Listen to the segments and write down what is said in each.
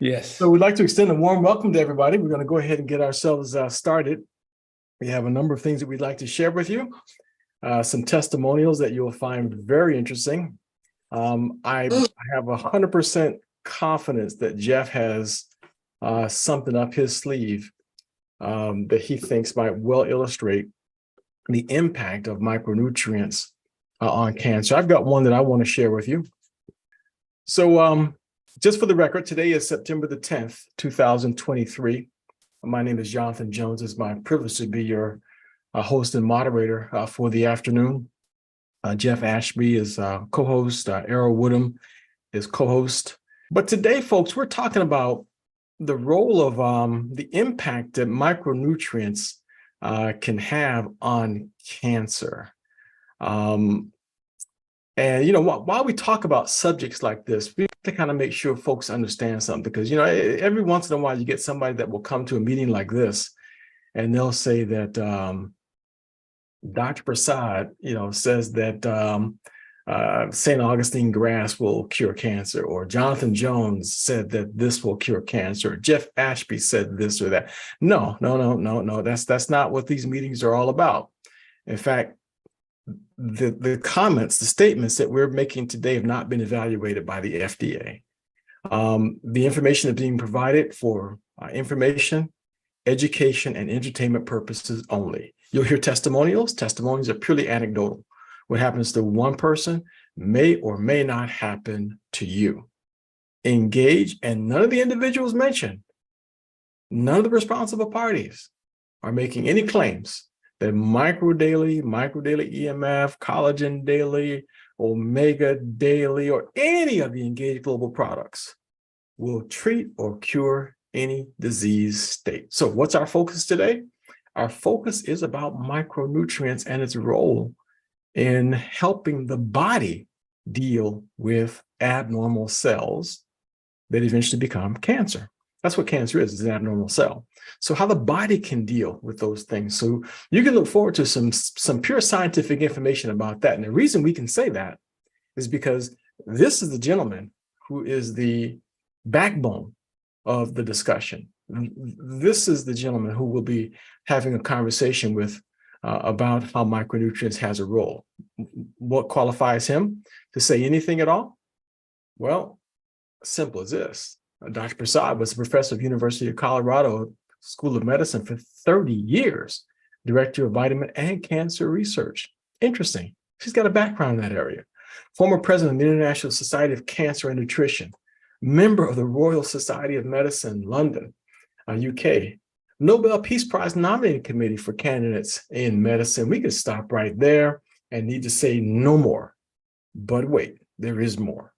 Yes. So we'd like to extend a warm welcome to everybody. We're going to go ahead and get ourselves started. We have a number of things that we'd like to share with you, some testimonials that you'll find very interesting. I have 100% confidence that Jeff has something up his sleeve that he thinks might well illustrate the impact of micronutrients on cancer. I've got one that I want to share with you. So just for the record, today is September the 10th, 2023. My name is Jonathan Jones. It's my privilege to be your host and moderator for the afternoon. Jeff Ashby is co-host, Errol Woodham is co-host. But today, folks, we're talking about the role of the impact that micronutrients can have on cancer. And, you know, while we talk about subjects like this, we have to kind of make sure folks understand something, because, you know, every once in a while you get somebody that will come to a meeting like this and they'll say that Dr. Prasad, you know, says that St. Augustine grass will cure cancer, or Jonathan Jones said that this will cure cancer, or Jeff Ashby said this or that. No. That's not what these meetings are all about. In fact, the comments, the statements that we're making today have not been evaluated by the FDA. The information is being provided for information, education, and entertainment purposes only. You'll hear testimonials. Testimonials are purely anecdotal. What happens to one person may or may not happen to you. Engage, and none of the individuals mentioned, none of the responsible parties are making any claims that Micro Daily, EMF, Collagen Daily, Omega Daily, or any of the Engage Global products will treat or cure any disease state. So what's our focus today? Our focus is about micronutrients and its role in helping the body deal with abnormal cells that eventually become cancer. That's what cancer is an abnormal cell. So how the body can deal with those things. So you can look forward to some pure scientific information about that. And the reason we can say that is because this is the gentleman who is the backbone of the discussion. This is the gentleman who will be having a conversation with about how micronutrients has a role. What qualifies him to say anything at all? Well, simple as this. Dr. Prasad was a professor of University of Colorado School of Medicine for 30 years, director of vitamin and cancer research. Interesting. She's got a background in that area. Former president of the International Society of Cancer and Nutrition, member of the Royal Society of Medicine, London, UK, Nobel Peace Prize nominating committee for candidates in medicine. We could stop right there and need to say no more. But wait, there is more.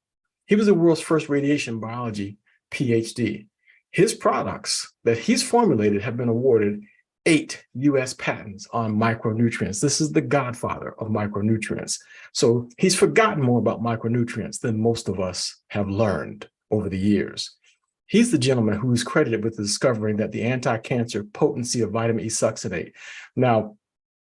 He was the world's first radiation biology PhD. His products that he's formulated have been awarded 8 US patents on micronutrients. This is the godfather of micronutrients. So he's forgotten more about micronutrients than most of us have learned over the years. He's the gentleman who's credited with discovering that the anti-cancer potency of vitamin E succinate. Now,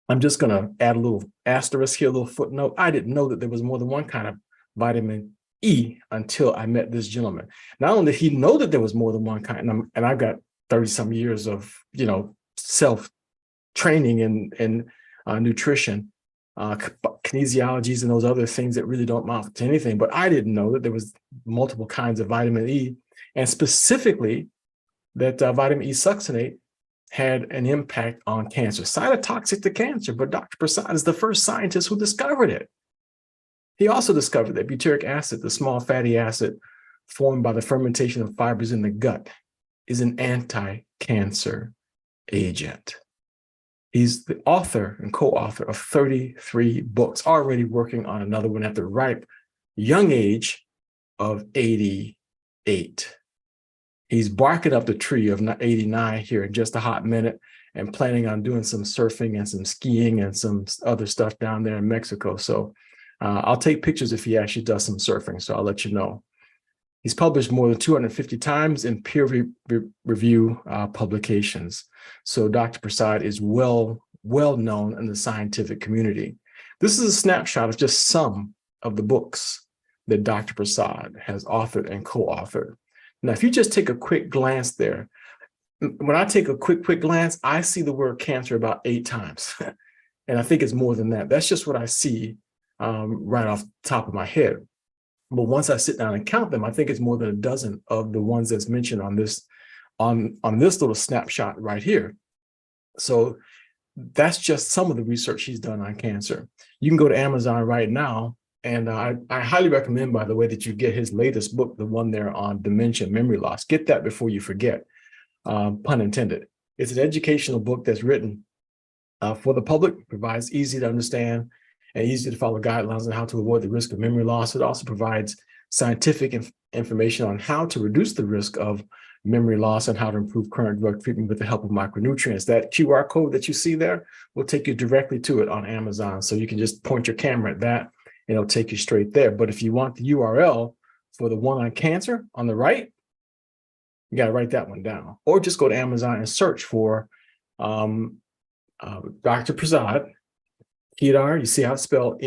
I'm just going to add a little asterisk here, a little footnote. I didn't know that there was more than one kind of vitamin E until I met this gentleman. Not only did he know that there was more than one kind, and I've got 30-some years of, you know, self-training in nutrition, kinesiologies, and those other things that really don't amount to anything. But I didn't know that there was multiple kinds of vitamin E, and specifically that vitamin E succinate had an impact on cancer, cytotoxic to cancer. But Dr. Prasad is the first scientist who discovered it. He also discovered that butyric acid, the small fatty acid formed by the fermentation of fibers in the gut, is an anti-cancer agent. He's the author and co-author of 33 books, already working on another one at the ripe young age of 88. He's barking up the tree of 89 here in just a hot minute and planning on doing some surfing and some skiing and some other stuff down there in Mexico. So I'll take pictures if he actually does some surfing, so I'll let you know. He's published more than 250 times in peer review publications. So Dr. Prasad is well known in the scientific community. This is a snapshot of just some of the books that Dr. Prasad has authored and co-authored. Now, if you just take a quick glance there, when I take a quick glance, I see the word cancer about 8 times. And I think it's more than that. That's just what I see right off the top of my head. But once I sit down and count them, I think it's more than a dozen of the ones that's mentioned on this little snapshot right here. So that's just some of the research he's done on cancer. You can go to Amazon right now, and I highly recommend, by the way, that you get his latest book, the one there on dementia, memory loss. Get that before you forget, pun intended. It's an educational book that's written for the public, provides easy to understand and easy to follow guidelines on how to avoid the risk of memory loss. It also provides scientific information on how to reduce the risk of memory loss and how to improve current drug treatment with the help of micronutrients. That QR code that you see there will take you directly to it on Amazon. So you can just point your camera at that and it'll take you straight there. But if you want the URL for the one on cancer on the right, you got to write that one down, or just go to Amazon and search for Dr. Prasad, Kedar, you see how it's spelled,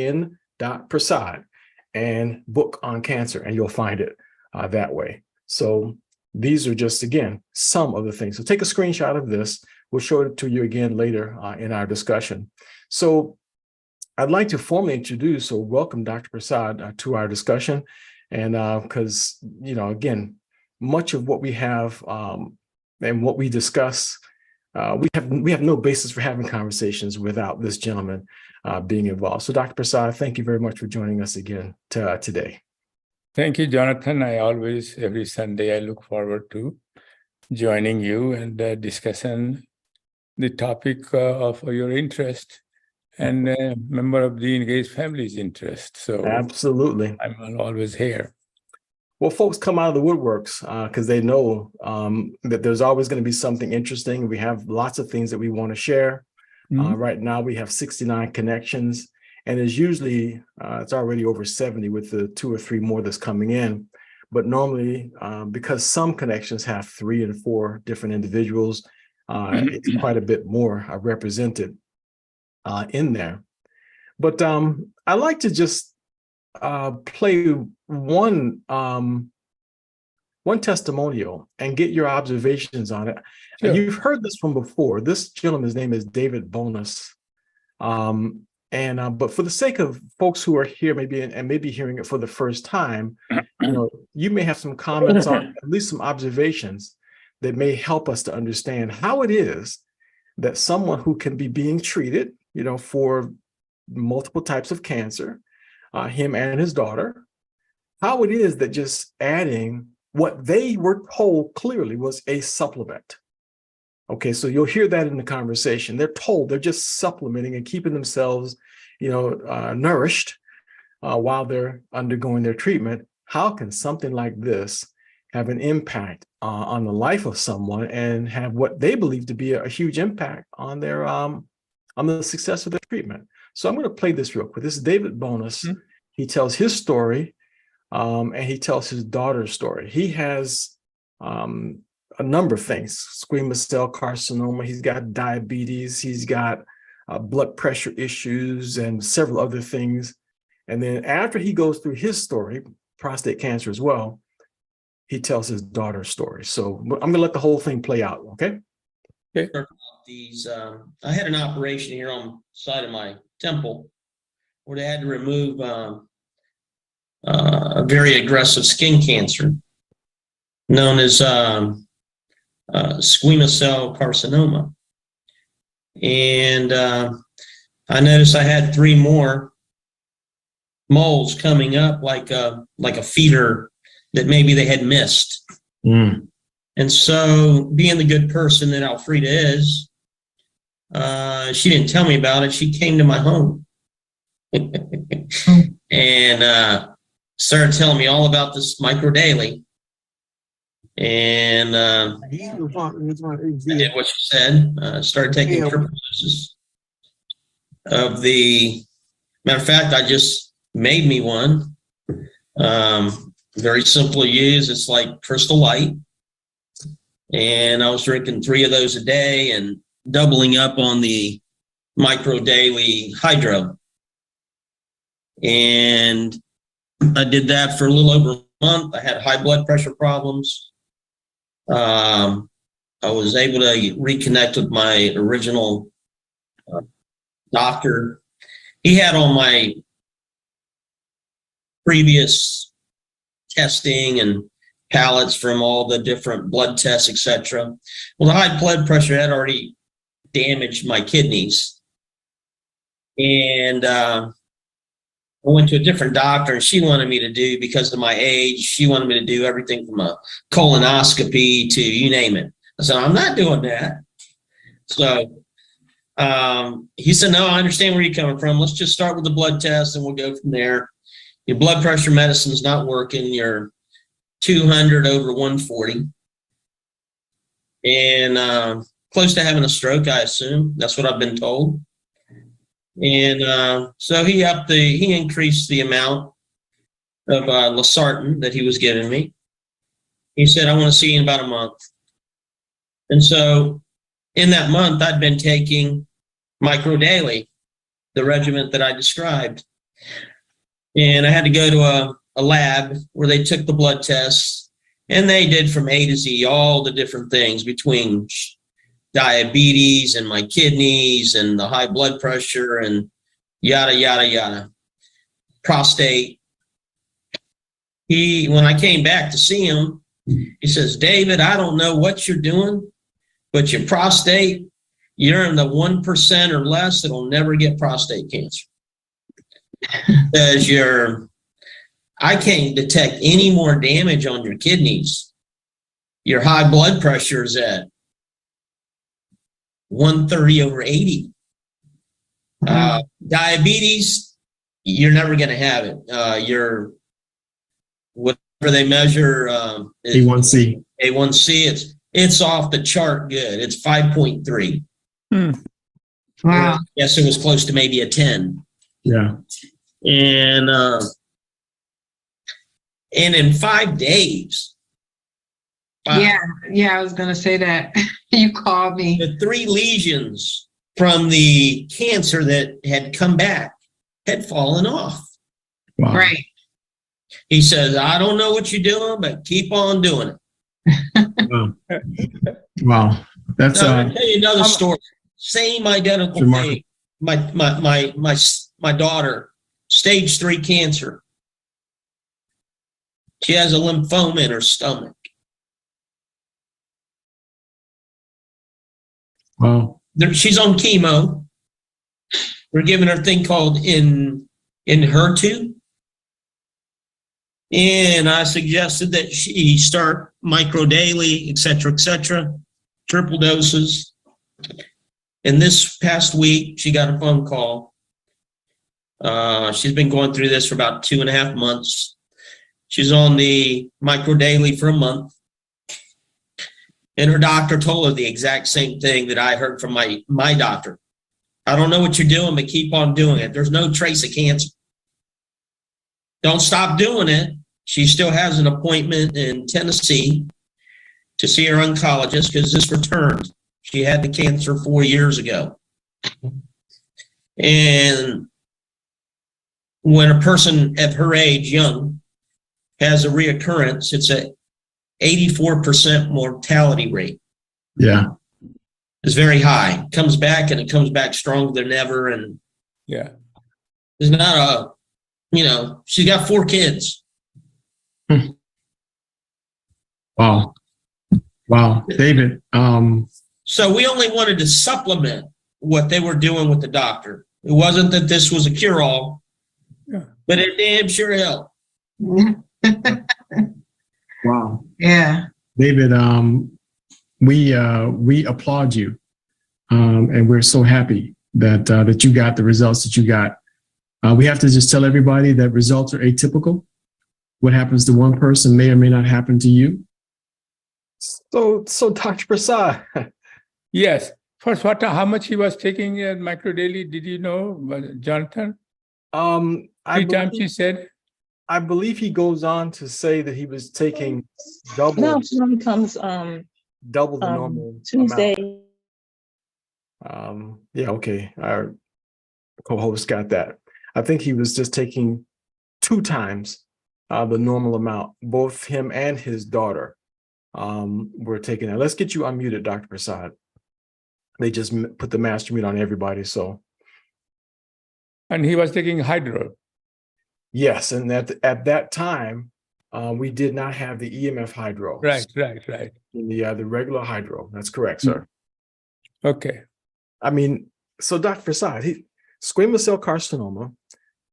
Prasad, and book on cancer, and you'll find it that way. So these are just, again, some of the things. So take a screenshot of this. We'll show it to you again later in our discussion. So I'd like to formally introduce or welcome Dr. Prasad to our discussion. And because, again, much of what we have and what we discuss, we have no basis for having conversations without this gentleman being involved. So Dr. Prasad, thank you very much for joining us again today. Thank you, Jonathan. Every Sunday, I look forward to joining you and discussing the topic of your interest and member of the engaged family's interest. So absolutely, I'm always here. Well, folks come out of the woodworks because they know that there's always going to be something interesting. We have lots of things that we want to share. Right now, we have 69 connections, and there's usually, it's already over 70 with the 2 or 3 more that's coming in. But normally, because some connections have 3 and 4 different individuals, it's quite a bit more represented in there. But I like to just play one testimonial and get your observations on it. Sure. And you've heard this from before. This gentleman's name is David Bonus. But for the sake of folks who are here, maybe hearing it for the first time, you may have some comments on, at least some observations that may help us to understand how it is that someone who can be being treated, for multiple types of cancer, him and his daughter, how it is that just adding what they were told clearly was a supplement. Okay, so you'll hear that in the conversation. They're told they're just supplementing and keeping themselves, nourished while they're undergoing their treatment. How can something like this have an impact on the life of someone and have what they believe to be a huge impact on their on the success of their treatment? So I'm going to play this real quick. This is David Bonus. Mm-hmm. He tells his story, and he tells his daughter's story. He has a number of things: squamous cell carcinoma. He's got diabetes. He's got blood pressure issues and several other things. And then after he goes through his story, prostate cancer as well, he tells his daughter's story. So I'm going to let the whole thing play out. Okay. I had an operation here on the side of my temple where they had to remove a very aggressive skin cancer known as squamous cell carcinoma. And I noticed I had 3 more moles coming up like a feeder that maybe they had missed. And so, being the good person that Alfreda is, she didn't tell me about it. She came to my home and started telling me all about this micro daily. And I did what she said. Started taking triple doses of the. Matter of fact, I just made me one. Very simple to use. It's like Crystal Light. And I was drinking 3 of those a day and doubling up on the micro daily hydro. And I did that for a little over a month. I had high blood pressure problems. I was able to reconnect with my original doctor. He had all my previous testing and pallets from all the different blood tests, etc. Well, the high blood pressure had already damaged my kidneys. And I went to a different doctor, and she wanted me to do, because of my age, she wanted me to do everything from a colonoscopy to you name it. I said, I'm not doing that. So he said, no, I understand where you're coming from. Let's just start with the blood test and we'll go from there. Your blood pressure medicine's not working. You're 200 over 140. And close to having a stroke, I assume. That's what I've been told. And so he increased the amount of losartan that he was giving me. He said, I want to see you in about a month. And so in that month, I'd been taking micro daily, the regimen that I described. And I had to go to a lab where they took the blood tests, and they did from A to Z all the different things between diabetes and my kidneys and the high blood pressure and yada, yada, yada. Prostate. When I came back to see him, he says, David, I don't know what you're doing, but your prostate, you're in the 1% or less that'll never get prostate cancer. As I can't detect any more damage on your kidneys. Your high blood pressure is at 130 over 80. Diabetes, you're never going to have it. Your whatever they measure, A1C. A1C, it's off the chart good. It's 5.3. Wow. Yes, it was close to maybe a 10. Yeah. And in 5 days. Yeah, I was gonna say that. You called me. The 3 lesions from the cancer that had come back had fallen off. Wow. Right. He says, I don't know what you're doing, but keep on doing it. Wow. Wow. That's Now, I'm gonna tell you another story. Same identical thing. My daughter, stage 3 cancer. She has a lymphoma in her stomach. wow. She's on chemo. We're giving her a thing called HER2. And I suggested that she start micro daily, et cetera, triple doses. And this past week, she got a phone call. She's been going through this for about 2.5 months. She's on the micro daily for a month. And her doctor told her the exact same thing that I heard from my doctor. I don't know what you're doing, but keep on doing it. There's no trace of cancer. Don't stop doing it. She still has an appointment in Tennessee to see her oncologist because this returned. She had the cancer 4 years ago. And when a person of her age, young, has a reoccurrence, it's a 84% mortality rate. Yeah. It's very high. It comes back, and it comes back stronger than ever. And Yeah. there's not she's got 4 kids. Wow. Wow. David. So we only wanted to supplement what they were doing with the doctor. It wasn't that this was a cure-all, but it damn sure helped. Wow. Yeah. David, we applaud you. And we're so happy that you got the results that you got. We have to just tell everybody that results are atypical. What happens to one person may or may not happen to you. So Dr. Prasad. Yes. First, how much he was taking at micro daily? Did you know, Jonathan? 3 times he said. I believe he goes on to say that he was taking double. No, it comes double the normal Tuesday. amount. Yeah, okay. Our co-host got that. I think he was just taking 2 times the normal amount, both him and his daughter. we're taking that. Let's get you unmuted, Dr. Prasad. They just put the master mute on everybody. So, And he was taking hydro. yes, and at that time, we did not have the EMF hydro. Right. In the regular hydro. That's correct, sir. Okay. I mean, so Dr. Prasad, squamous cell carcinoma,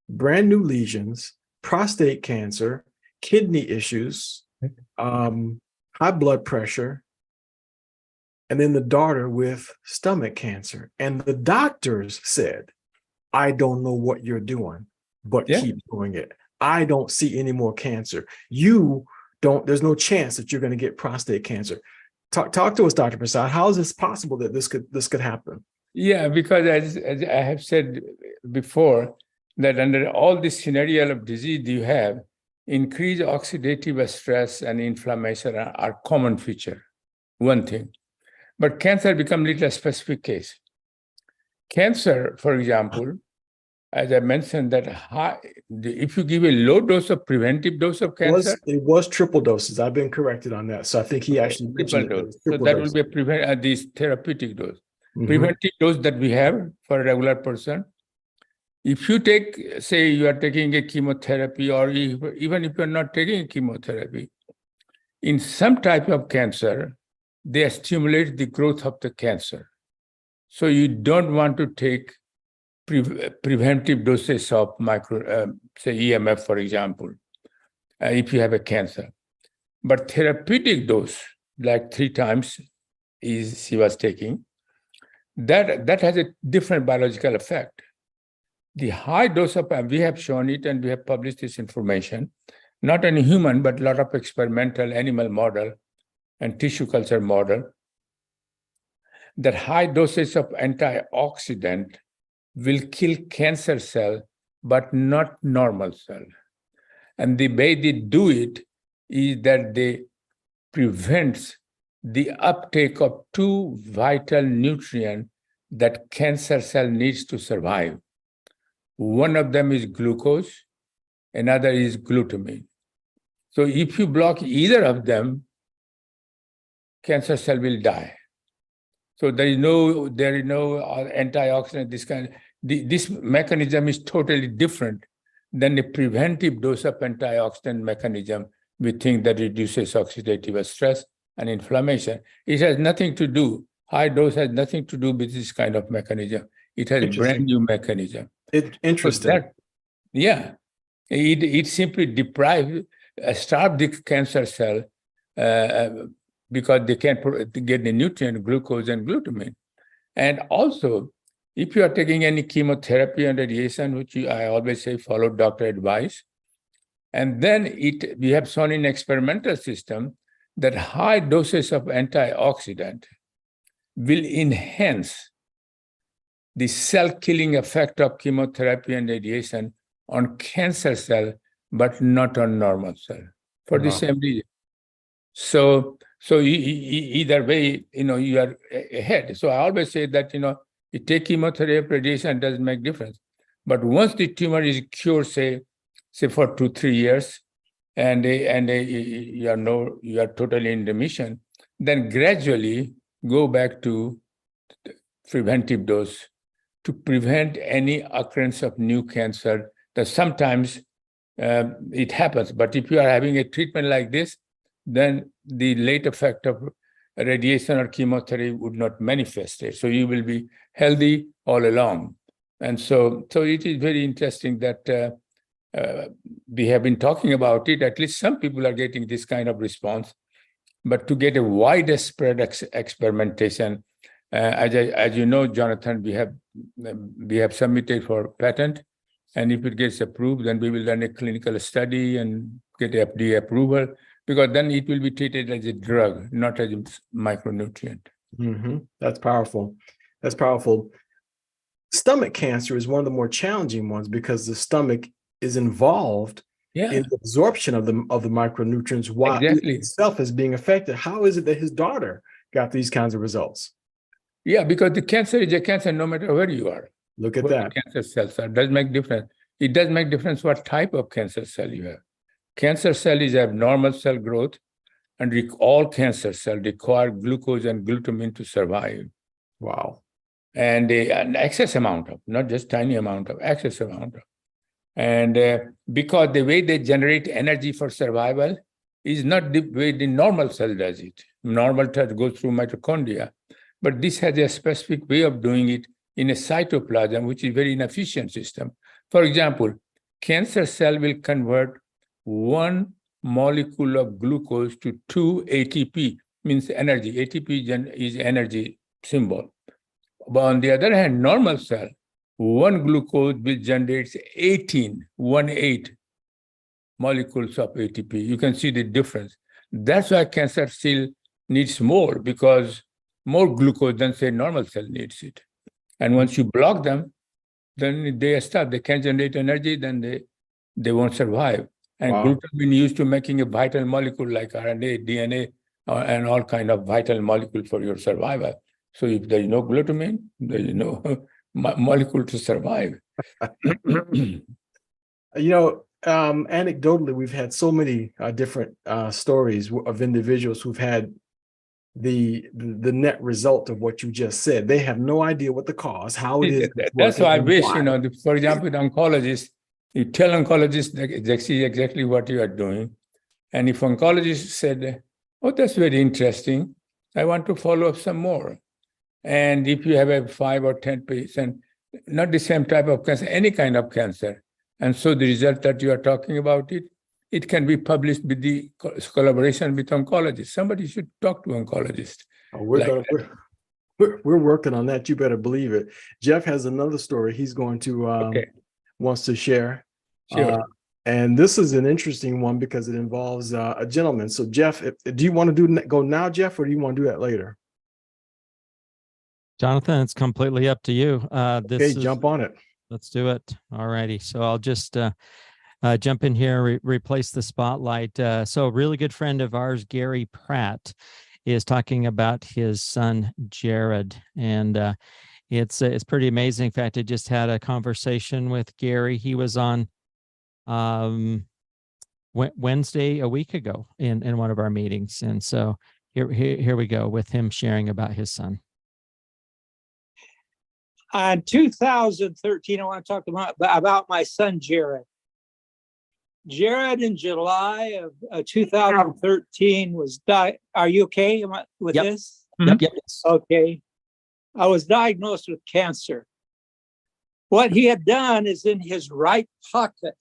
brand new lesions, prostate cancer, kidney issues, high blood pressure, and then the daughter with stomach cancer. And the doctors said, I don't know what you're doing, but keep doing it. I don't see any more cancer. There's no chance that you're going to get prostate cancer. Talk to us, Dr. Prasad. How is this possible that this could happen? Yeah, because as I have said before, that under all this scenario of disease you have, increased oxidative stress and inflammation are common feature, one thing. But cancer becomes little specific case. Cancer, for example, as I mentioned, that if you give a low dose of preventive dose of cancer, it was triple doses. I've been corrected on that. So I think he actually mentioned dose. So that will be this therapeutic dose. Preventive dose that we have for a regular person. If you take, say, you are taking a chemotherapy, or even if you're not taking a chemotherapy, in some type of cancer, they stimulate the growth of the cancer. So you don't want to take preventive doses of say EMF, for example, if you have a cancer. But therapeutic dose, like 3 times she was taking, that has a different biological effect. The high dose of, we have shown it and we have published this information, not in human, but a lot of experimental animal model and tissue culture model, that high doses of antioxidant will kill cancer cell, but not normal cell. And the way they do it is that they prevent the uptake of 2 vital nutrients that cancer cell needs to survive. One of them is glucose, another is glutamine. So if you block either of them, cancer cell will die. So there is no antioxidant. This mechanism is totally different than the preventive dose of antioxidant mechanism. We think that reduces oxidative stress and inflammation. It has nothing to do. High dose has nothing to do with this kind of mechanism. It has a brand new mechanism. Interesting. It simply starve the cancer cell because they can't get the nutrient, glucose and glutamine. And also, if you are taking any chemotherapy and radiation, which I always say follow doctor advice, and then we have shown in experimental system that high doses of antioxidant will enhance the cell-killing effect of chemotherapy and radiation on cancer cell, but not on normal cell, for the same reason. So either way, you are ahead. So I always say that, you take chemotherapy, radiation, doesn't make difference. But once the tumor is cured, say for 2-3 years, and you are totally in remission, then gradually go back to preventive dose to prevent any occurrence of new cancer. That sometimes it happens, but if you are having a treatment like this, then the late effect of radiation or chemotherapy would not manifest it. So you will be healthy all along. And so it is very interesting that we have been talking about it. At least some people are getting this kind of response. But to get a widespread experimentation, as you know, Jonathan, we have submitted for patent. And if it gets approved, then we will run a clinical study and get FDA approval, because then it will be treated as a drug, not as a micronutrient. That's powerful. That's powerful. Stomach cancer is one of the more challenging ones because the stomach is involved in the absorption of the micronutrients while it itself is being affected. How is it that his daughter got these kinds of results? Yeah, because the cancer is a cancer no matter where you are. Look at that. Cancer cells are. Does make difference. It does make difference what type of cancer cell you have. Cancer cell is abnormal cell growth, and all cancer cells require glucose and glutamine to survive. Wow. And an excess amount of, not just tiny amount of, excess amount of. And because the way they generate energy for survival is not the way the normal cell does it. Normal cell goes through mitochondria, but this has a specific way of doing it in a cytoplasm, which is a very inefficient system. For example, cancer cell will convert 1 molecule of glucose to 2 ATP, means energy. ATP is energy symbol. But on the other hand, normal cell, 1 glucose will generate 18 molecules of ATP. You can see the difference. That's why cancer cell needs more, because more glucose than, say, normal cell needs it. And once you block them, then they stop. They can't generate energy, then they won't survive. And Wow. glutamine used to making a vital molecule like RNA, DNA, and all kind of vital molecule for your survival. So if there is no glutamine, there is no molecule to survive. Anecdotally, we've had so many different stories of individuals who've had the net result of what you just said. They have no idea what the cause, how it is. That's why I wish, for example, with oncologists, you tell oncologists they see exactly what you are doing. And if oncologist said, oh, that's very interesting, I want to follow up some more. And if you have a 5 or 10 patients, not the same type of cancer, any kind of cancer, and so the result that you are talking about, it can be published with the collaboration with oncologists. Somebody should talk to oncologists. We're working on that. You better believe it. Jeff has another story he's going to wants to share. Sure. And this is an interesting one because it involves a gentleman. So Jeff, do you want to go now, Jeff, or do you want to do that later? Jonathan, it's completely up to you. Jump on it. Let's do it. All righty. So I'll just jump in here, replace the spotlight. So a really good friend of ours, Gary Pratt, is talking about his son, Jared. And it's pretty amazing. In fact, I just had a conversation with Gary. He was on Wednesday a week ago in one of our meetings. And so here we go with him sharing about his son. In 2013, I want to talk about my son, Jared. Jared, in July of 2013, was died. Are you okay with this? Yep. Okay. I was diagnosed with cancer. What he had done is in his right pocket,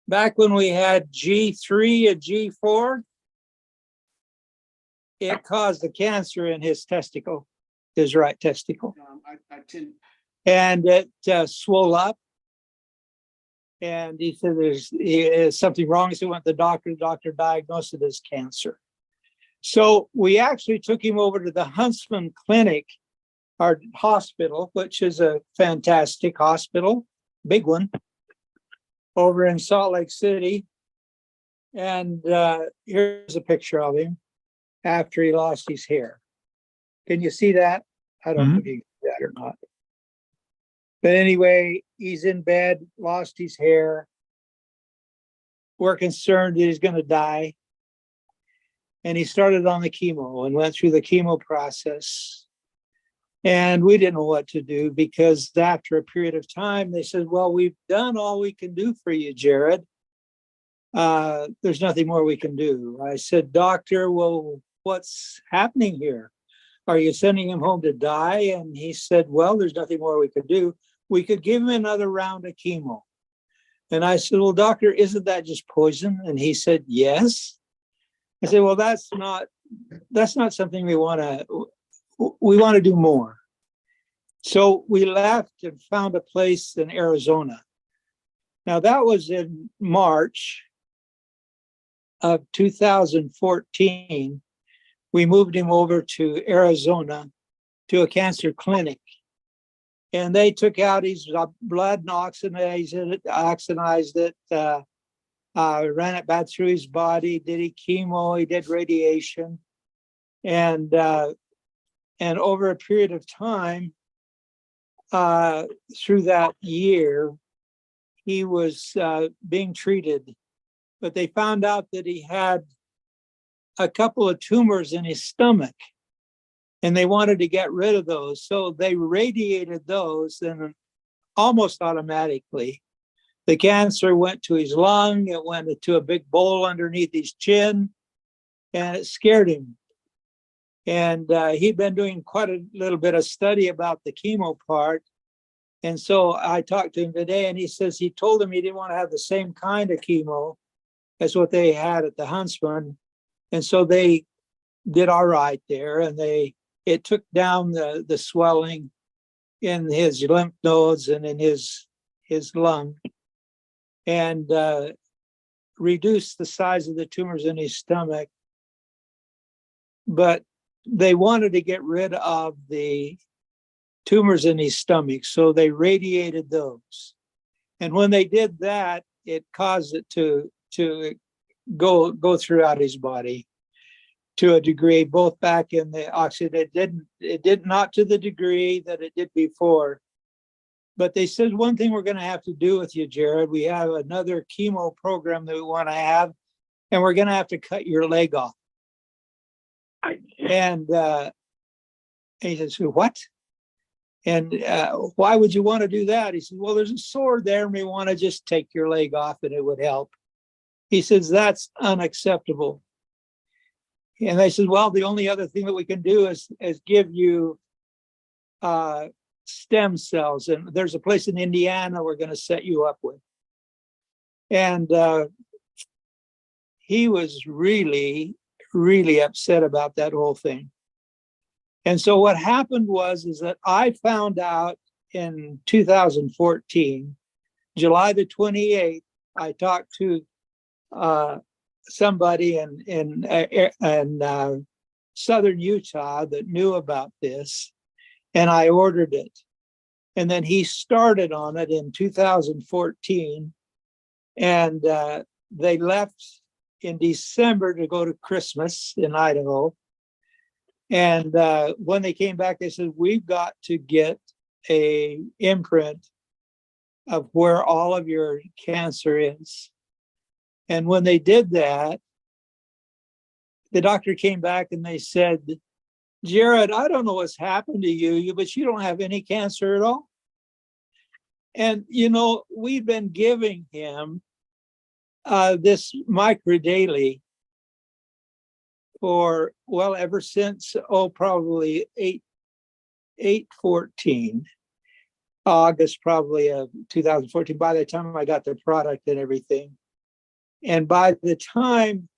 back when we had G3 and G4, it caused the cancer in his testicle, his right testicle. And it swelled up. And he said there's something wrong. So he went to the doctor. The doctor diagnosed it as cancer. So we actually took him over to the Huntsman Clinic, our hospital, which is a fantastic hospital, big one, over in Salt Lake City. And here's a picture of him after he lost his hair. Can you see that? I don't know if you can see that or not. But anyway, he's in bed, lost his hair. We're concerned that he's going to die. And he started on the chemo and went through the chemo process. And we didn't know what to do because after a period of time, they said, well, we've done all we can do for you, Jared. There's nothing more we can do. I said, doctor, well, what's happening here? Are you sending him home to die? And he said, well, there's nothing more we could do. We could give him another round of chemo. And I said, well, doctor, isn't that just poison? And he said, yes. I said, well, that's not something we want to do more. So we left and found a place in Arizona. Now that was in March of 2014. We moved him over to Arizona to a cancer clinic. And they took out his blood and oxidized it, ran it back through his body, did chemo, he did radiation. And over a period of time, through that year, he was being treated. But they found out that he had a couple of tumors in his stomach, and they wanted to get rid of those. So they radiated those, and almost automatically, the cancer went to his lung. It went into a big bowl underneath his chin, and it scared him. And he'd been doing quite a little bit of study about the chemo part. And so I talked to him today, and he says he told him he didn't want to have the same kind of chemo as what they had at the Huntsman. And so they did all right there, and it took down the swelling in his lymph nodes and in his lung, and reduced the size of the tumors in his stomach. But they wanted to get rid of the tumors in his stomach, so they radiated those. And when they did that, it caused it to go throughout his body to a degree, both back in the oxygen. It did not to the degree that it did before. But they said, one thing we're going to have to do with you, Jared, we have another chemo program that we want to have, and we're going to have to cut your leg off. And he says, what? And why would you want to do that? He says, well, there's a sore there, and we want to just take your leg off, and it would help. He says, that's unacceptable. And I said, well, the only other thing that we can do is give you stem cells. And there's a place in Indiana we're going to set you up with. And he was really, really upset about that whole thing. And so what happened is that I found out in 2014, July the 28th, I talked to somebody in southern Utah that knew about this, and I ordered it. And then he started on it in 2014, and they left in December to go to Christmas in Idaho. And when they came back, they said, we've got to get a imprint of where all of your cancer is. And when they did that, the doctor came back and they said, Jared, I don't know what's happened to you, but you don't have any cancer at all. And, you know, we've been giving him this microdaily for, well, ever since, probably 8/14, August probably of 2014, by the time I got the product and everything. And by the time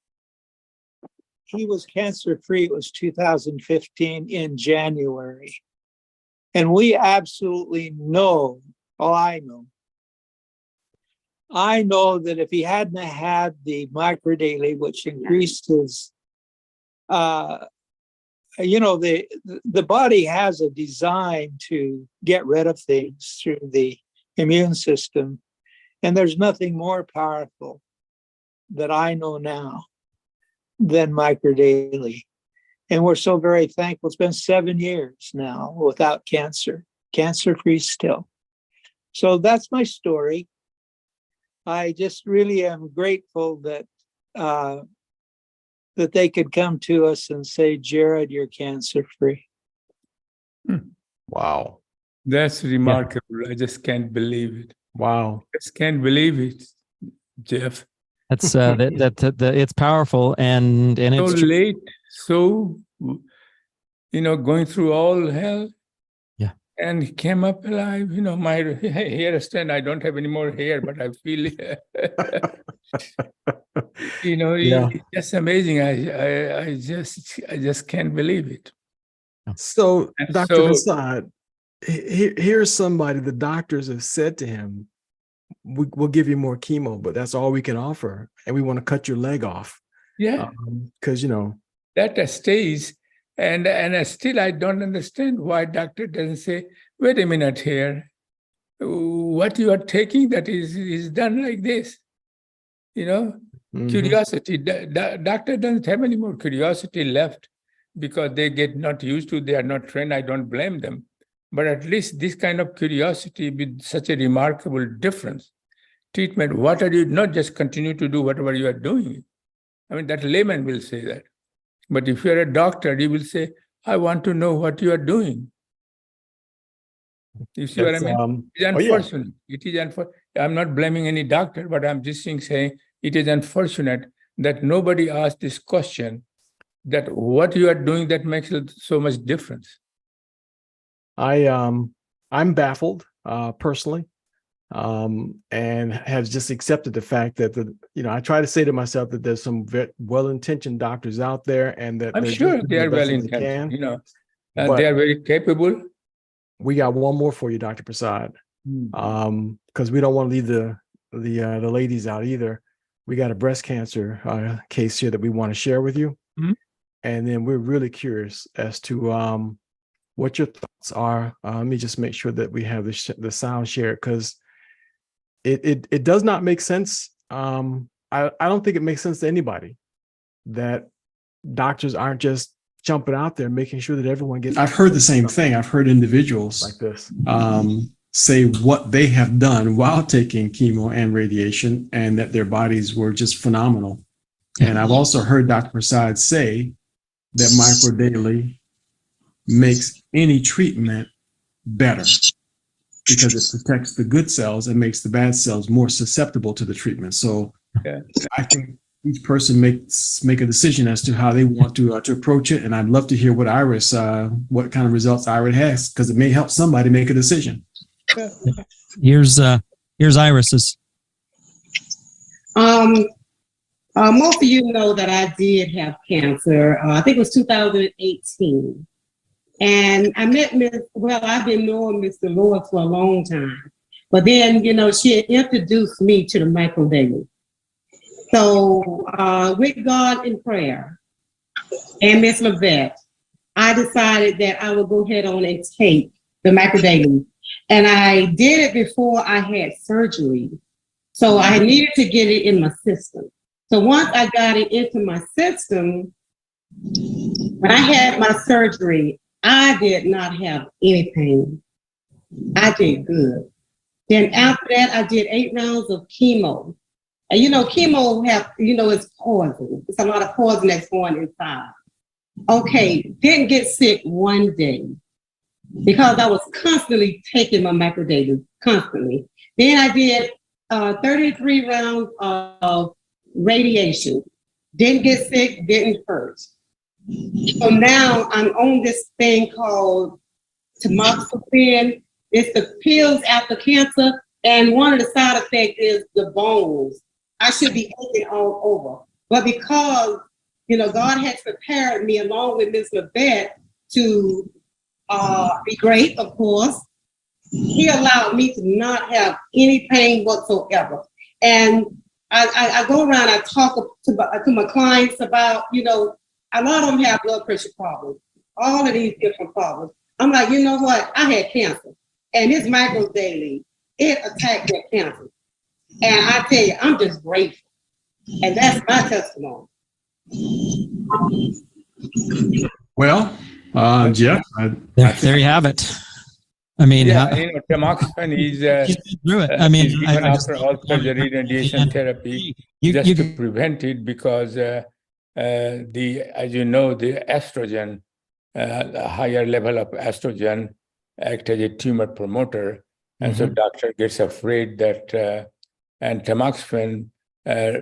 he was cancer-free, it was 2015 in January. And we absolutely know, I know that if he hadn't had the microdaily, which increased his, you know, the body has a design to get rid of things through the immune system. And there's nothing more powerful that I know now than microdaily. And we're so very thankful. It's been 7 years now without cancer-free still. So that's my story. I just really am grateful that that they could come to us and say, Jared, you're cancer-free. Wow. That's remarkable. I just can't believe it. Wow. I just can't believe it, Jeff. That's it's powerful and So it's true. late, so, you know, going through all hell. Yeah. And he came up alive. You know, my hair stand, I don't have any more hair, but I feel you know, Yeah. it's just amazing. I just can't believe it. So, And Dr. so- Prasad, here's somebody the doctors have said to him, we'll give you more chemo, but that's all we can offer. And we want to cut your leg off. Yeah. Because, you know. That stays. And still, I don't understand why doctor doesn't say, wait a minute here. What you are taking that is done like this. You know, curiosity. Doctor doesn't have any more curiosity left because they get not used to, they are not trained. I don't blame them. But at least this kind of curiosity with such a remarkable difference. Treatment, what are you, not just continue to do whatever you are doing. I mean, that layman will say that. But if you're a doctor, you will say, I want to know what you are doing. You see what I mean? It's unfortunate. It is unfortunate. I'm not blaming any doctor, but I'm just saying it is unfortunate that nobody asked this question, that what you are doing that makes so much difference. I'm baffled personally, and have just accepted the fact that I try to say to myself that there's some well-intentioned doctors out there, and that I'm sure they are well-intentioned, and they are very capable. We got one more for you, Dr. Prasad, because we don't want to leave the ladies out either. We got a breast cancer case here that we want to share with you, and then we're really curious as to what your thoughts are. Let me just make sure that we have the sound shared, because it does not make sense. I don't think it makes sense to anybody that doctors aren't just jumping out there making sure that everyone gets. I've heard the same thing. I've heard individuals like this say what they have done while taking chemo and radiation, and that their bodies were just phenomenal. And I've also heard Dr. Prasad say that microdaily makes any treatment better because it protects the good cells and makes the bad cells more susceptible to the treatment. So I think each person make a decision as to how they want to approach it. And I'd love to hear what what kind of results Iris has, because it may help somebody make a decision. Here's Iris's. Most of you know that I did have cancer. I think it was 2018. And I met I've been knowing Mr. Lewis for a long time. But then, she had introduced me to the microdaily. So with God in prayer and Miss Levette, I decided that I would go ahead on and take the microdaily. And I did it before I had surgery. So I needed to get it in my system. So once I got it into my system, when I had my surgery, I did not have any pain. I did good. Then after that, I did 8 rounds of chemo. And chemo it's poison. It's a lot of poison that's going inside. Okay, didn't get sick one day because I was constantly taking my microdaily, constantly. Then I did 33 rounds of radiation. Didn't get sick, didn't hurt. So now I'm on this thing called tamoxifen. It's the pills after cancer, and one of the side effects is the bones. I should be aching all over. But because, God has prepared me along with Ms. Levette to be great, of course, he allowed me to not have any pain whatsoever. And I go around, I talk to my clients about, a lot of them have blood pressure problems, all of these different problems. I'm like, you know what? I had cancer. And this microdaily, it attacked that cancer. And I tell you, I'm just grateful. And that's my testimony. Well, Jeff, There you have it. I mean, tamoxifen is through it. I mean, even after all surgery, radiation therapy, just to prevent it, because as you know, the estrogen, a higher level of estrogen act as a tumor promoter, and so doctor gets afraid that, and tamoxifen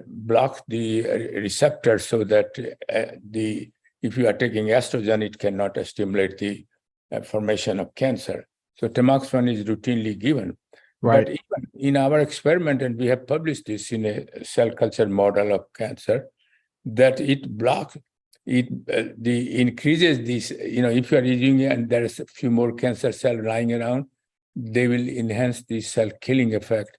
blocks the receptor, so that if you are taking estrogen, it cannot stimulate the formation of cancer. So tamoxifen is routinely given. Right. But even in our experiment, and we have published this in a cell culture model of cancer, that it blocks, increases this, if you are using it and there's a few more cancer cells lying around, they will enhance the cell killing effect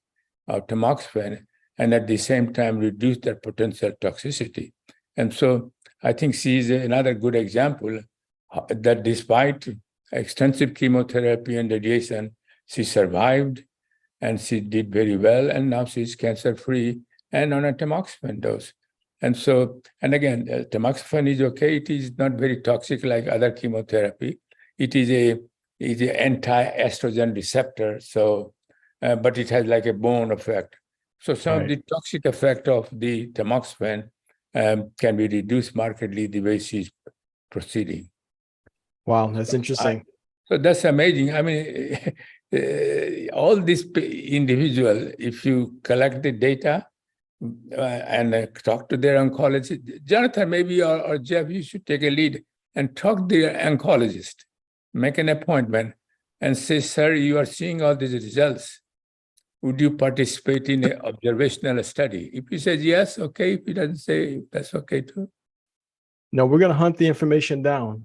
of tamoxifen, and at the same time reduce their potential toxicity. And so I think she is another good example that despite extensive chemotherapy and radiation, she survived and she did very well, and now she's cancer-free and on a tamoxifen dose. And so, and again, tamoxifen is okay. It is not very toxic like other chemotherapy. It is an anti-estrogen receptor, so, but it has like a bone effect. So some of the toxic effect of the tamoxifen can be reduced markedly the way she's proceeding. Wow, that's interesting. So that's amazing. I mean, all these individual, if you collect the data and talk to their oncologist, Jonathan, maybe or Jeff, you should take a lead and talk to the oncologist, make an appointment and say, sir, you are seeing all these results. Would you participate in an observational study? If he says yes, okay. If he doesn't say, that's okay too. No, we're going to hunt the information down.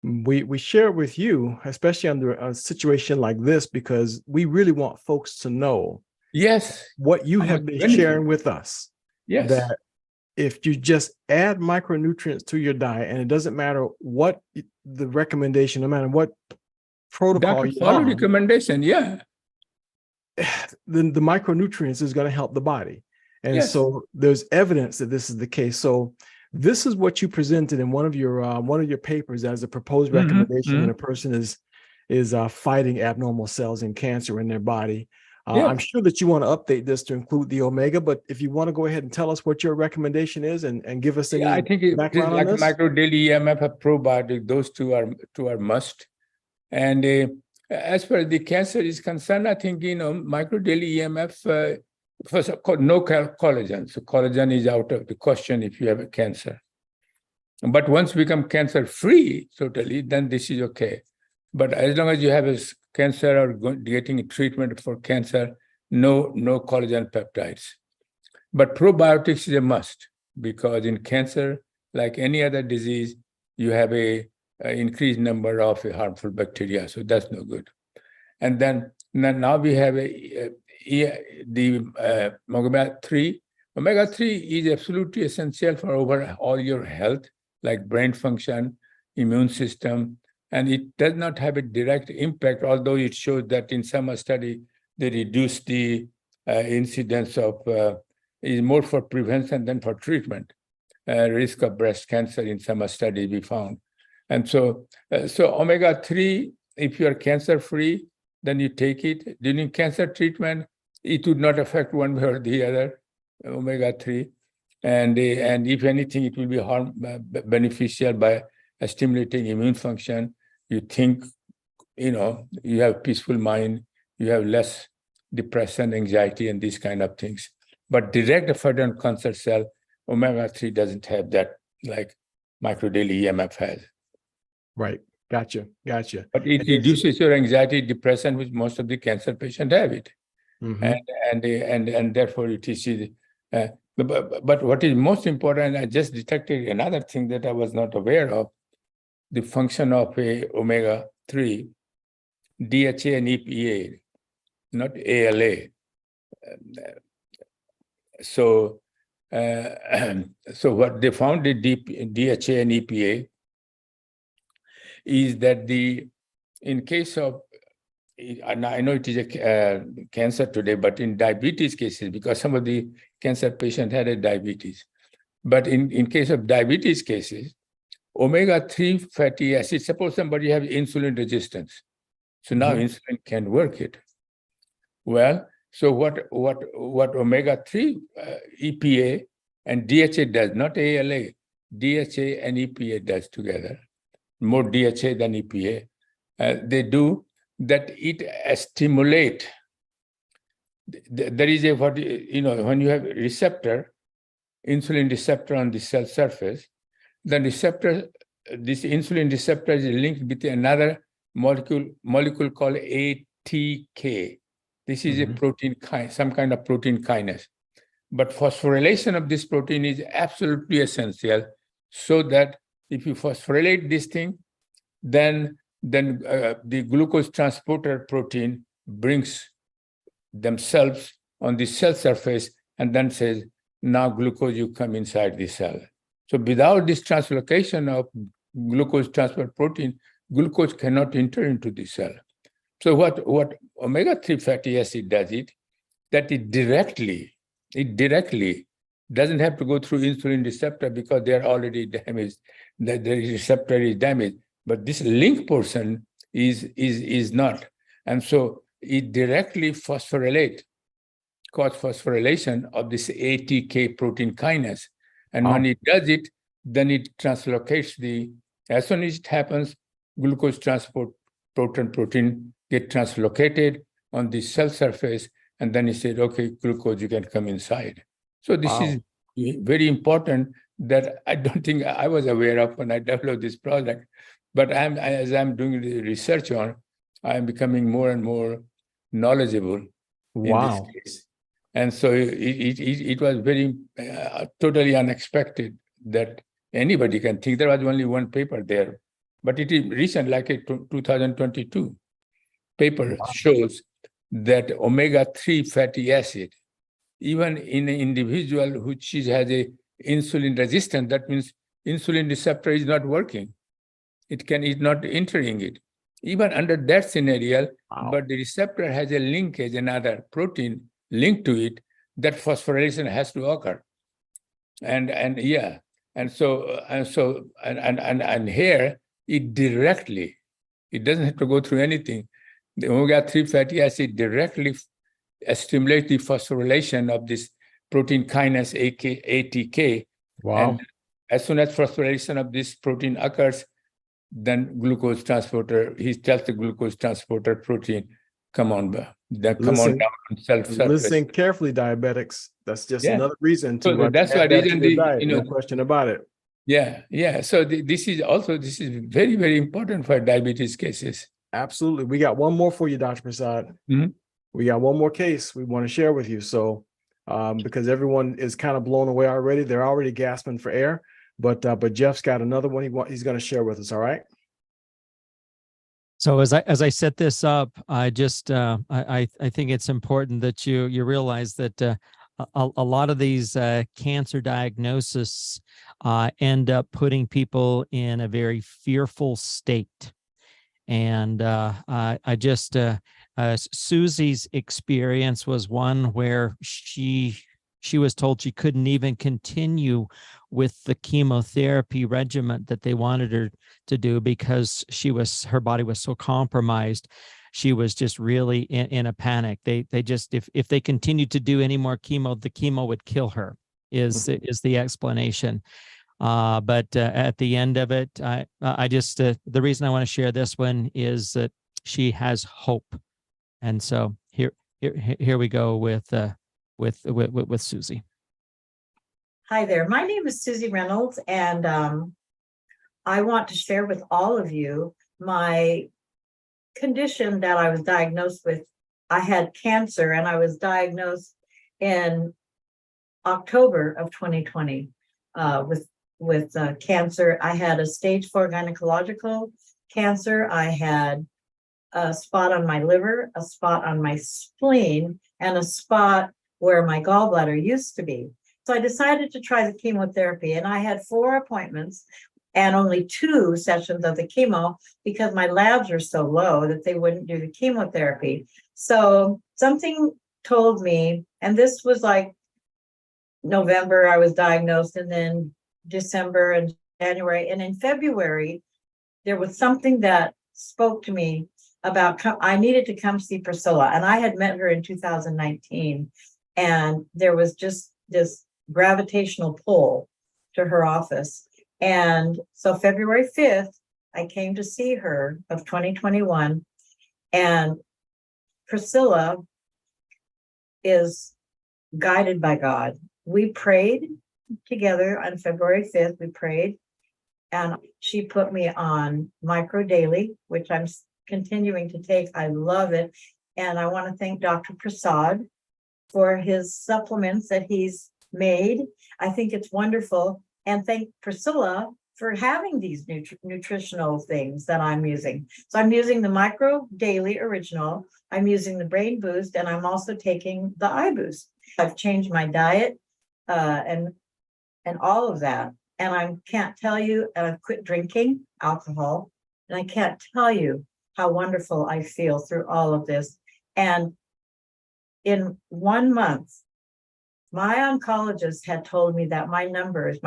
We share it with you, especially under a situation like this, because we really want folks to know what you have been sharing with us. Yes. That if you just add micronutrients to your diet, and it doesn't matter what the recommendation, no matter what protocol you follow on, recommendation, then the micronutrients is going to help the body. And so there's evidence that this is the case. So this is what you presented in one of your papers as a proposed recommendation when a person is fighting abnormal cells and cancer in their body. I'm sure that you want to update this to include the omega, but if you want to go ahead and tell us what your recommendation is and give us any I think background like on this. micro daily EMF, a probiotic, those two are must. And as far as the cancer is concerned, I think micro daily EMF. First of all, no collagen. So collagen is out of the question if you have a cancer. But once you become cancer-free totally, then this is okay. But as long as you have a cancer or getting a treatment for cancer, no collagen peptides. But probiotics is a must, because in cancer, like any other disease, you have a increased number of harmful bacteria. So that's no good. And then now we have the omega-3. Omega-3 is absolutely essential for overall your health, like brain function, immune system, and it does not have a direct impact, although it shows that in some study, they reduce the incidence of, is more for prevention than for treatment, risk of breast cancer in some study we found. And so omega-3, if you are cancer-free, then you take it. During cancer treatment, it would not affect one way or the other, omega-3. And if anything, it will be beneficial by stimulating immune function. You think, you have peaceful mind, you have less depression, anxiety, and these kind of things. But direct effect on cancer cell, omega-3 doesn't have that, like microdaily EMF has. Right. Gotcha. But it reduces your anxiety, depression, which most of the cancer patients have it. And therefore it is. But what is most important, I just detected another thing that I was not aware of, the function of a omega-3, DHA and EPA, not ALA. So what they found with DHA and EPA is that in case of, and I know it is a cancer today, but in diabetes cases, because some of the cancer patients had a diabetes, but in case of diabetes cases, omega-3 fatty acids, suppose somebody has insulin resistance. So now insulin can work it. Well, so what omega-3 EPA and DHA does, not ALA, DHA and EPA does together, more DHA than EPA, they do that it stimulate. There is when you have receptor, insulin receptor on the cell surface, the receptor, this insulin receptor is linked with another molecule called ATK. This is a protein, some kind of protein kinase. But phosphorylation of this protein is absolutely essential, so that if you phosphorylate this thing, then the glucose transporter protein brings themselves on the cell surface and then says, now glucose, you come inside the cell. So without this translocation of glucose transport protein, glucose cannot enter into the cell. So what omega-3 fatty acid does that it directly doesn't have to go through insulin receptor because they are already damaged, the receptor is damaged, but this link portion is not. And so it directly cause phosphorylation of this ATK protein kinase. And when it does it, then it translocates as soon as it happens, glucose transport protein get translocated on the cell surface, and then it said, okay, glucose, you can come inside. So this is very important that I don't think I was aware of when I developed this product. But as I'm doing the research on, I'm becoming more and more knowledgeable in this case. And so it was very totally unexpected that anybody can think. There was only one paper there, but it is recent, like a 2022 paper shows that omega-3 fatty acid, even in an individual which has a insulin resistant, that means insulin receptor is not working. It is not entering it. Even under that scenario, but the receptor has a linkage, another protein linked to it, that phosphorylation has to occur. And here it directly, it doesn't have to go through anything. The omega-3 fatty acid directly stimulates the phosphorylation of this protein kinase ATK. And as soon as phosphorylation of this protein occurs, then glucose transporter, he tells the glucose transporter protein, come on down on cell surface. Listen carefully, diabetics. That's just another reason to so that's why reason no question about it. Yeah. So this is very, very important for diabetes cases. Absolutely. We got one more for you, Dr. Prasad. We got one more case we want to share with you. So because everyone is kind of blown away already, they're already gasping for air. But Jeff's got another one he's going to share with us. All right. So as I set this up, I just I think it's important that you realize that a lot of these cancer diagnoses end up putting people in a very fearful state. And I just Susie's experience was one where she was told she couldn't even continue with the chemotherapy regimen that they wanted her to do because her body was so compromised. She was just really in a panic. They just, if they continued to do any more chemo, the chemo would kill her, is the explanation. But at the end of it, I just, the reason I want to share this one is that she has hope. And so here we go with Susie. Hi there. My name is Susie Reynolds, and I want to share with all of you my condition that I was diagnosed with. I had cancer, and I was diagnosed in October of 2020 with cancer. I had a stage 4 gynecological cancer. I had a spot on my liver, a spot on my spleen, and a spot where my gallbladder used to be. So I decided to try the chemotherapy, and I had 4 appointments and only 2 sessions of the chemo because my labs were so low that they wouldn't do the chemotherapy. So something told me, and this was like November, I was diagnosed, and then December and January, and in February, there was something that spoke to me about I needed to come see Priscilla, and I had met her in 2019, and there was just this gravitational pull to her office. And so February 5th, I came to see her of 2021, and Priscilla is guided by God. We prayed together on February 5th, we prayed, and she put me on Micro Daily, which I'm continuing to take. I love it. And I want to thank Dr. Prasad for his supplements that he's made. I think it's wonderful. And thank Priscilla for having these nutritional things that I'm using. So I'm using the Micro Daily Original, I'm using the Brain Boost, and I'm also taking the Eye Boost. I've changed my diet and all of that. And I can't tell you, and I've quit drinking alcohol, and I can't tell you how wonderful I feel through all of this. And in 1 month, my oncologist had told me that my numbers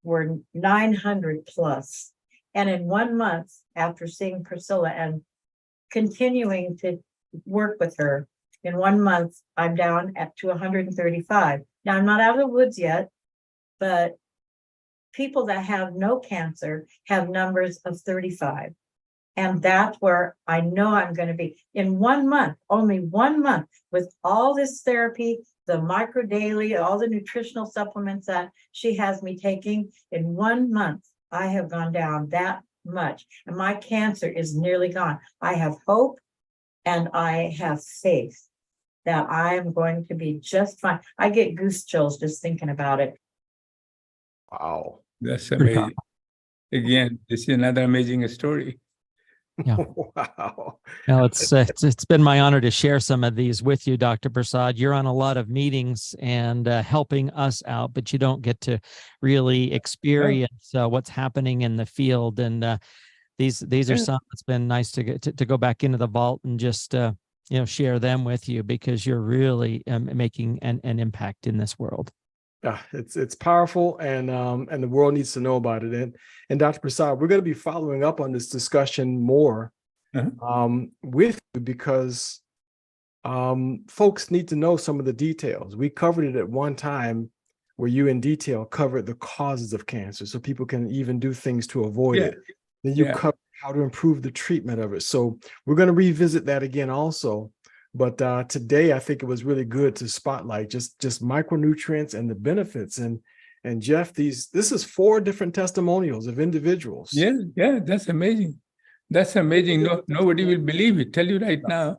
were 900 plus. And in 1 month, after seeing Priscilla and continuing to work with her, in 1 month, I'm down to 135. Now, I'm not out of the woods yet, but people that have no cancer have numbers of 35. And that's where I know I'm going to be in 1 month, only 1 month, with all this therapy, the micro daily, all the nutritional supplements that she has me taking. In 1 month, I have gone down that much, and my cancer is nearly gone. I have hope and I have faith that I am going to be just fine. I get goose chills just thinking about it. Wow. That's Pretty amazing. Again, this is another amazing story. Yeah. Wow. Well, it's been my honor to share some of these with you, Dr. Prasad. You're on a lot of meetings and helping us out, but you don't get to really experience what's happening in the field. And these are some that's been nice to get to go back into the vault and just share them with you, because you're really making an impact in this world. Yeah, it's powerful, and the world needs to know about it. And Dr. Prasad, we're going to be following up on this discussion more with you, because folks need to know some of the details. We covered it at one time where you in detail covered the causes of cancer, so people can even do things to avoid it. Then you covered how to improve the treatment of it. So we're going to revisit that again also. But today, I think it was really good to spotlight just micronutrients and the benefits. And Jeff, this is 4 different testimonials of individuals. Yeah, that's amazing. That's amazing. No, nobody will believe it. Tell you right now,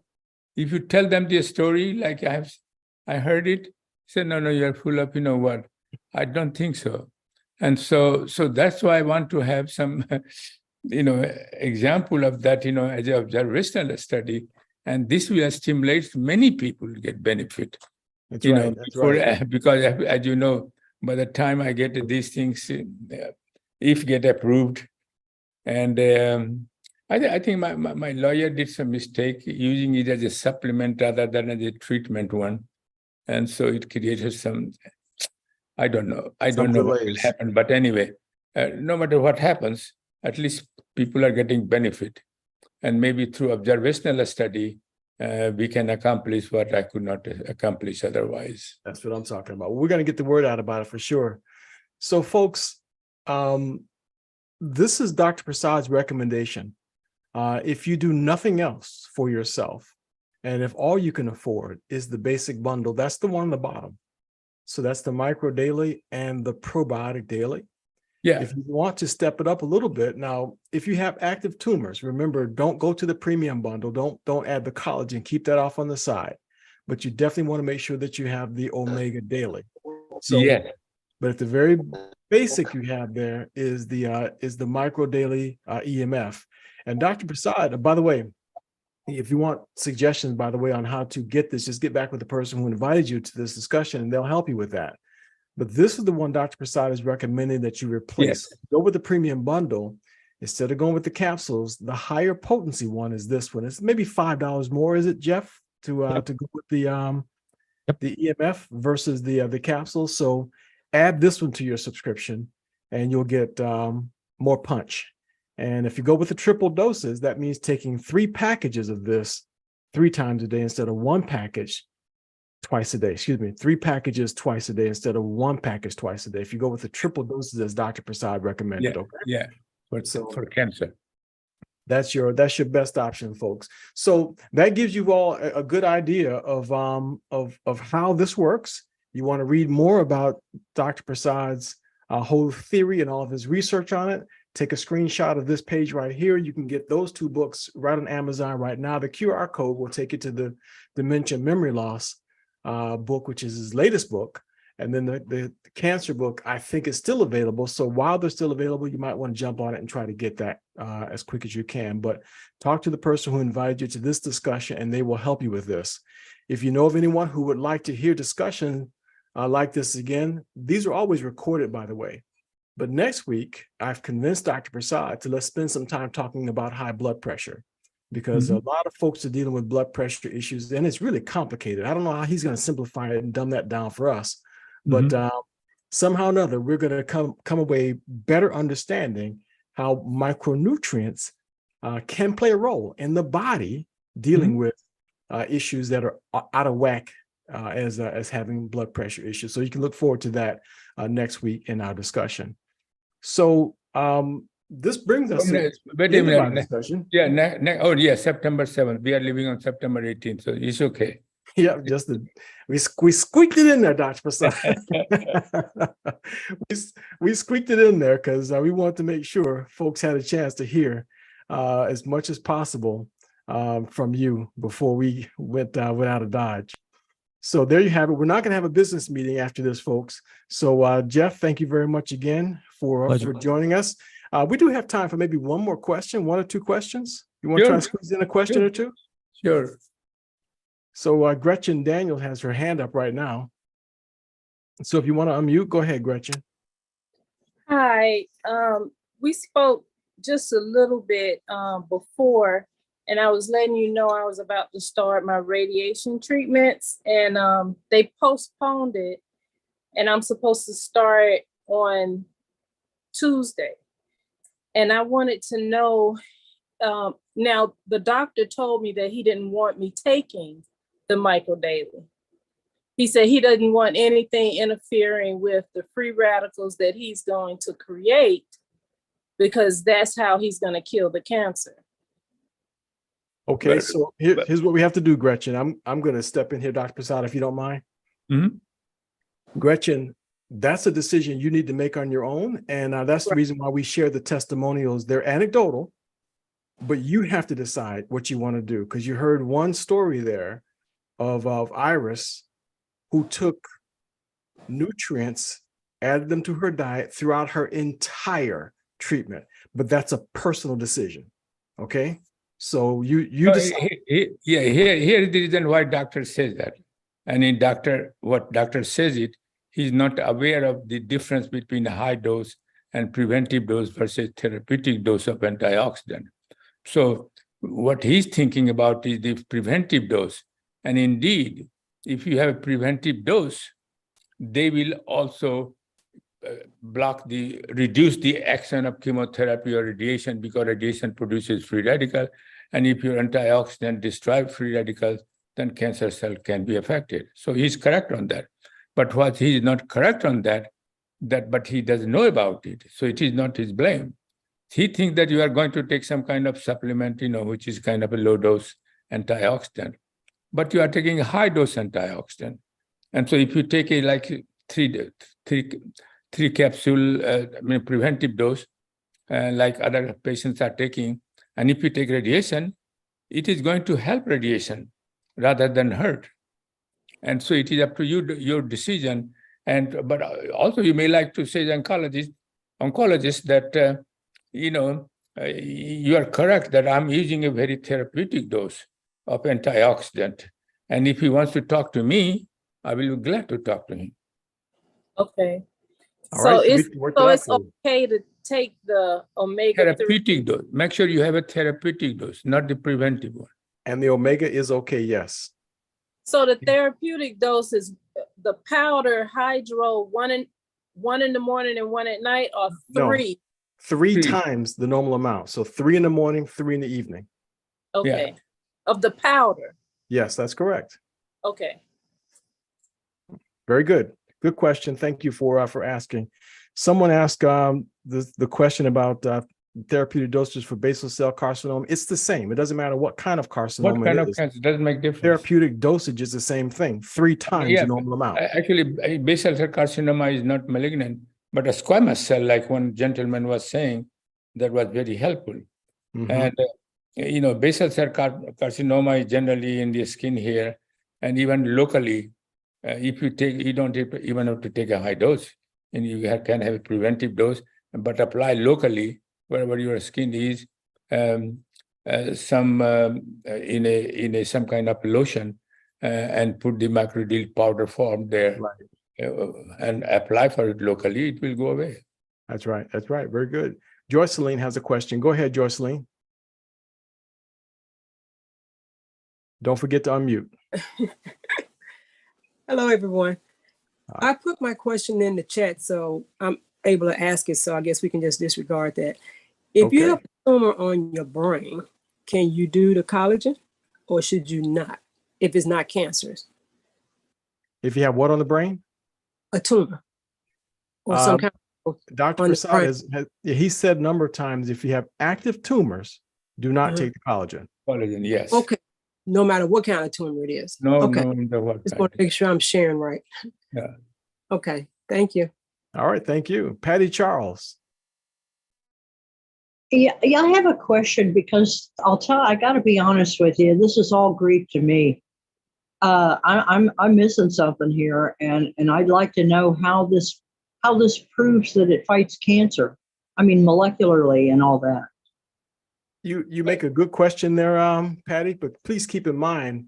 if you tell them the story like I heard it, say no, you're full of what? I don't think so. And so that's why I want to have some example of that as an observational study. And this will stimulate many people to get benefit. That's right. That's right. Because as you know, by the time I get these things, if get approved, and I think my lawyer did some mistake using it as a supplement rather than as a treatment one, and so it created some. I don't know what will happen, but anyway, no matter what happens, at least people are getting benefit. And maybe through observational study, we can accomplish what I could not accomplish otherwise. That's what I'm talking about. We're going to get the word out about it for sure. So, folks, this is Dr. Prasad's recommendation. If you do nothing else for yourself, and if all you can afford is the basic bundle, that's the one on the bottom. So that's the micro daily and the probiotic daily. Yeah. If you want to step it up a little bit, now, if you have active tumors, remember, don't go to the premium bundle. Don't add the collagen. Keep that off on the side. But you definitely want to make sure that you have the omega daily. So, but at the very basic you have there is the micro daily EMF. And Dr. Prasad, by the way, if you want suggestions, by the way, on how to get this, just get back with the person who invited you to this discussion, and they'll help you with that. But this is the one Dr. Prasad is recommending that you replace. Go with the premium bundle. Instead of going with the capsules, the higher potency one is this one. It's maybe $5 more, is it, Jeff, to go with the EMF versus the capsules. So add this one to your subscription, and you'll get more punch. And if you go with the triple doses, that means taking 3 packages of this 3 times a day instead of 1 package twice a day. 3 packages twice a day instead of 1 package twice a day. If you go with the triple doses as Dr. Prasad recommended. For cancer. That's your best option, folks. So that gives you all a good idea of how this works. You want to read more about Dr. Prasad's whole theory and all of his research on it, take a screenshot of this page right here. You can get those 2 books right on Amazon right now. The QR code will take you to the Dementia Memory Loss book, which is his latest book. And then the cancer book, I think, is still available. So while they're still available, you might want to jump on it and try to get that as quick as you can. But talk to the person who invited you to this discussion, and they will help you with this. If you know of anyone who would like to hear discussion like this again, these are always recorded, by the way. But next week, I've convinced Dr. Prasad to let's spend some time talking about high blood pressure, because a lot of folks are dealing with blood pressure issues, and it's really complicated. I don't know how he's going to simplify it and dumb that down for us. But somehow or another, we're going to come away better understanding how micronutrients can play a role in the body dealing with issues that are out of whack as having blood pressure issues. So you can look forward to that next week in our discussion. So this brings us to Wait the a end of our minute. discussion. Yeah, oh yeah, September 7th. We are leaving on September 18th, so it's okay. Yeah, we squeaked it in there, Dr. Prasad. we squeaked it in there because we want to make sure folks had a chance to hear as much as possible from you before we went out of Dodge. So there you have it. We're not going to have a business meeting after this, folks. So Jeff, thank you very much again for joining us. We do have time for maybe one more question, one or two questions. You want to try to squeeze in a question or two? Sure. So Gretchen Daniel has her hand up right now. So if you want to unmute, go ahead, Gretchen. Hi, we spoke just a little bit before, and I was letting you know I was about to start my radiation treatments, and they postponed it, and I'm supposed to start on Tuesday. And I wanted to know, now the doctor told me that he didn't want me taking the micro daily. He said he doesn't want anything interfering with the free radicals that he's going to create, because that's how he's going to kill the cancer. Okay, so here's what we have to do, Gretchen. I'm going to step in here, Dr. Prasad, if you don't mind. Mm-hmm. Gretchen, that's a decision you need to make on your own. And that's the reason why we share the testimonials. They're anecdotal, but you have to decide what you want to do, because you heard one story there of Iris, who took nutrients, added them to her diet throughout her entire treatment. But that's a personal decision. Okay. So you decide. Here is the reason why doctor says that. And in what doctor says it, he's not aware of the difference between a high dose and preventive dose versus therapeutic dose of antioxidant. So what he's thinking about is the preventive dose. And indeed, if you have a preventive dose, they will also reduce the action of chemotherapy or radiation, because radiation produces free radical. And if your antioxidant destroys free radicals, then cancer cell can be affected. So he's correct on that. But what he is not correct on but he doesn't know about it. So it is not his blame. He thinks that you are going to take some kind of supplement, which is kind of a low dose antioxidant. But you are taking a high dose antioxidant. And so if you take a like three capsule preventive dose, like other patients are taking, and if you take radiation, it is going to help radiation rather than hurt. And so it is up to you, your decision. But also you may like to say the oncologist that, you are correct that I'm using a very therapeutic dose of antioxidant. And if he wants to talk to me, I will be glad to talk to him. Okay. All right, it's okay to take the omega-3. Therapeutic dose. Make sure you have a therapeutic dose, not the preventive one. And the omega is okay, yes. So the therapeutic dose is the powder hydro, one in the morning and one at night, or three? No, three times the normal amount. So 3 in the morning, 3 in the evening. Okay. Yeah. Of the powder. Yes, that's correct. Okay. Very good. Good question. Thank you for asking. Someone asked the question about therapeutic doses for basal cell carcinoma. It's the same. It doesn't matter what kind of carcinoma. What kind of cancer? Doesn't make difference. Therapeutic dosage is the same thing, 3 times the normal amount. Actually, basal cell carcinoma is not malignant, but a squamous cell, like one gentleman was saying, that was very helpful. Mm-hmm. And basal cell carcinoma is generally in the skin here, and even locally. If you take, you don't even have to take a high dose, and you can have a preventive dose, but apply locally wherever your skin is, some kind of lotion, and put the microneedle powder form there, and apply for it locally. It will go away. That's right. That's right. Very good. Joycelyn has a question. Go ahead, Joycelyn. Don't forget to unmute. Hello, everyone. I put my question in the chat, so I'm able to ask it. So I guess we can just disregard that. If you have a tumor on your brain, can you do the collagen, or should you not, if it's not cancerous? If you have what on the brain? A tumor or some kind of Dr. on the Prasad brain. he said a number of times, if you have active tumors, do not take the collagen. Collagen, yes. Okay. No matter what kind of tumor it is. No, Okay. no, matter what Just kind. want to make sure I'm sharing right. Yeah. Okay. Thank you. All right, thank you. Patty Charles. Yeah, I have a question because I got to be honest with you. This is all Greek to me. I'm missing something here, and I'd like to know how this proves that it fights cancer. I mean, molecularly and all that. You make a good question there, Patty, but please keep in mind,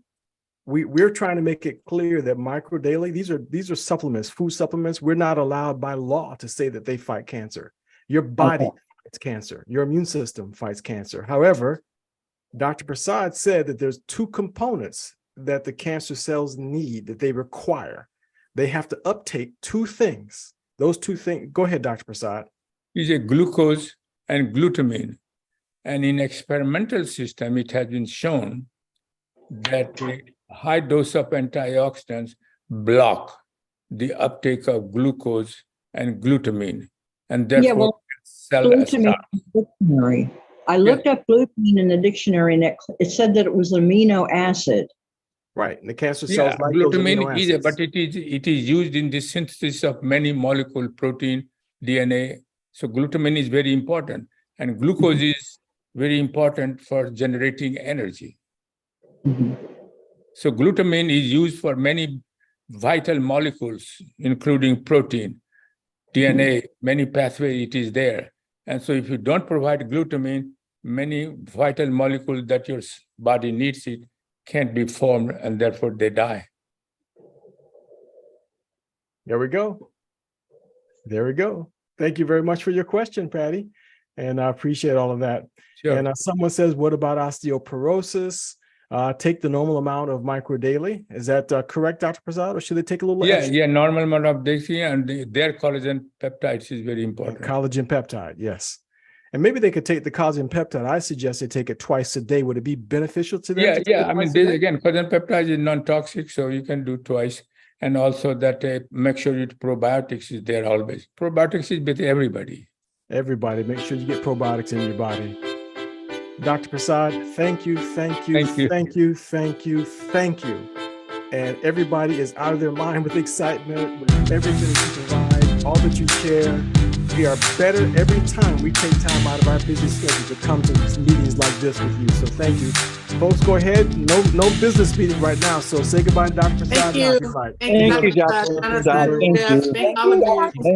we're trying to make it clear that microdaily, these are supplements, food supplements. We're not allowed by law to say that they fight cancer. Your body fights cancer. Your immune system fights cancer. However, Dr. Prasad said that there's two components that the cancer cells need, that they require. They have to uptake two things. Those two things. Go ahead, Dr. Prasad. Is a glucose and glutamine. And in experimental system, it has been shown that the high dose of antioxidants block the uptake of glucose and glutamine. And therefore, glutamine is dictionary. I looked up glutamine in the dictionary, and it said that it was amino acid. Right, and the cancer cells like glutamine is, but it is used in the synthesis of many molecule, protein, DNA. So glutamine is very important, and glucose is very important for generating energy. So glutamine is used for many vital molecules, including protein, DNA, many pathways it is there. And so if you don't provide glutamine, many vital molecules that your body needs it can't be formed, and therefore they die. There we go. There we go. Thank you very much for your question, Patty. And I appreciate all of that. Sure. And someone says, what about osteoporosis? Take the normal amount of micro daily. Is that correct, Dr. Prasad, or should they take a little extra? Yeah, normal amount of daily, and their collagen peptides is very important. And collagen peptide, yes. And maybe they could take the collagen peptide. I suggest they take it twice a day. Would it be beneficial to them? Yeah. I mean, again, collagen peptide is non-toxic, so you can do twice. And also that make sure your probiotics is there always. Probiotics is with everybody. Everybody, make sure you get probiotics in your body. Dr. Prasad, thank you. And everybody is out of their mind with excitement, with everything that you provide, all that you share. We are better every time we take time out of our busy schedule to come to meetings like this with you. So thank you. Folks, go ahead. No business meeting right now. So say goodbye to Dr. Prasad. Thank you. Thank you, Dr. Prasad. Thank you.